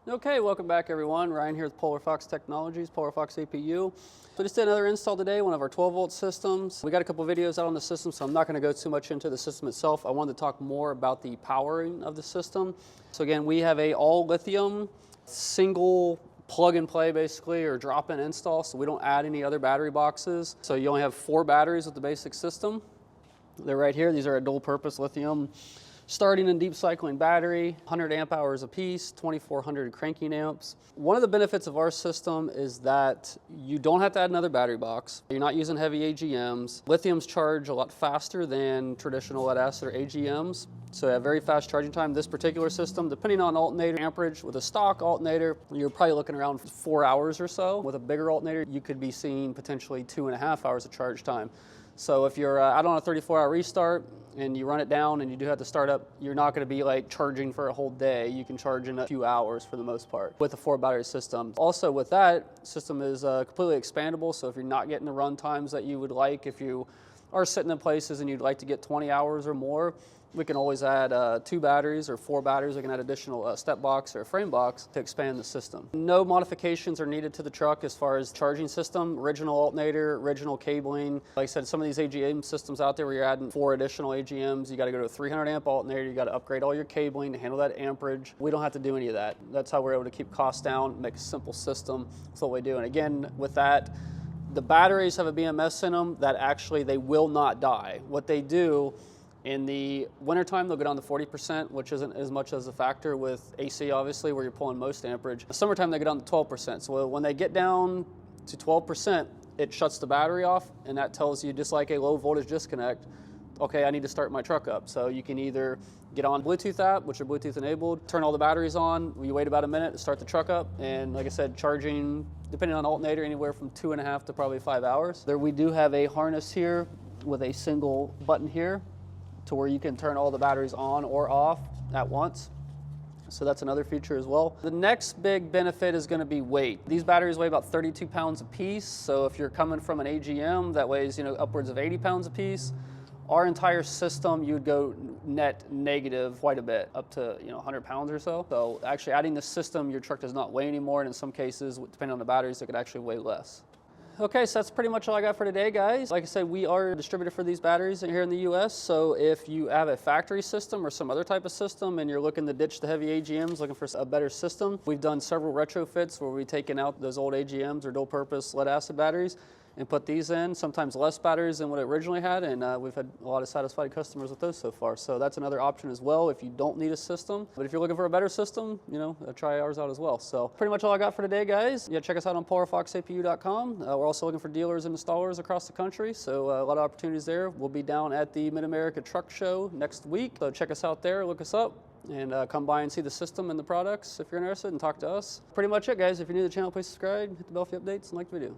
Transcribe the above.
Okay, welcome back everyone. Ryan here with Polar Fox Technologies, Polar Fox APU. So just did another install today, one of our 12-volt systems. We got a couple videos out on the system, so I'm not going to go too much into the system itself. I wanted to talk more about the powering of the system. So again, we have a all lithium, single plug and play basically, or drop-in install, so we don't add any other battery boxes. So you only have 4 batteries with the basic system. They're right here. These are a dual-purpose lithium starting and deep cycling battery, 100 amp hours apiece, 2400 cranking amps. One of the benefits of our system is that you don't have to add another battery box. You're not using heavy AGMs. Lithiums charge a lot faster than traditional lead acid or AGMs. So you have very fast charging time. This particular system, depending on alternator amperage, with a stock alternator, you're probably looking around 4 hours or so. With a bigger alternator, you could be seeing potentially 2.5 hours of charge time. So if you're out on a 34-hour restart and you run it down and you do have to start up, you're not going to be like charging for a whole day. You can charge in a few hours for the most part with a 4 battery system. Also with that system is completely expandable. So if you're not getting the run times that you would like, if you are sitting in places and you'd like to get 20 hours or more, we can always add 2 batteries or 4 batteries. We can add additional step box or frame box to expand the system. No modifications are needed to the truck as far as charging system, original alternator, original cabling. Like I said, some of these AGM systems out there where you're adding 4 additional AGMs, you got to go to a 300 amp alternator, you got to upgrade all your cabling to handle that amperage. We don't have to do any of that. That's how we're able to keep costs down, make a simple system. That's what we do. And again, with that, the batteries have a BMS in them that actually they will not die. What they do, in the wintertime, they'll go down to 40%, which isn't as much as a factor with AC, obviously, where you're pulling most amperage. In the summertime, they go down to 12%. So when they get down to 12%, it shuts the battery off, and that tells you, just like a low voltage disconnect, okay, I need to start my truck up. So you can either get on Bluetooth app, which are Bluetooth enabled, turn all the batteries on, you wait about a minute to start the truck up, and like I said, charging, depending on alternator, anywhere from 2.5 to probably 5 hours. There we do have a harness here with a single button here, to where you can turn all the batteries on or off at once. So that's another feature as well. The next big benefit is going to be weight. These batteries weigh about 32 pounds a piece. So if you're coming from an AGM that weighs, upwards of 80 pounds a piece, our entire system, you would go net negative quite a bit, up to 100 pounds or so. So actually adding the system, your truck does not weigh anymore. And in some cases, depending on the batteries, it could actually weigh less. Okay, so that's pretty much all I got for today, guys. Like I said, we are a distributor for these batteries here in the US, so if you have a factory system or some other type of system and you're looking to ditch the heavy AGMs, looking for a better system, we've done several retrofits where we've taken out those old AGMs or dual-purpose lead-acid batteries and put these in, sometimes less batteries than what it originally had, and we've had a lot of satisfied customers with those so far. So that's another option as well if you don't need a system. But if you're looking for a better system, try ours out as well. So pretty much all I got for today, guys. Yeah, check us out on polarfoxapu.com. We're also looking for dealers and installers across the country, so a lot of opportunities there. We'll be down at the Mid-America Truck Show next week, so check us out there, look us up, and come by and see the system and the products if you're interested, and talk to us. Pretty much it, guys. If you're new to the channel, please subscribe, hit the bell for updates, and like the video.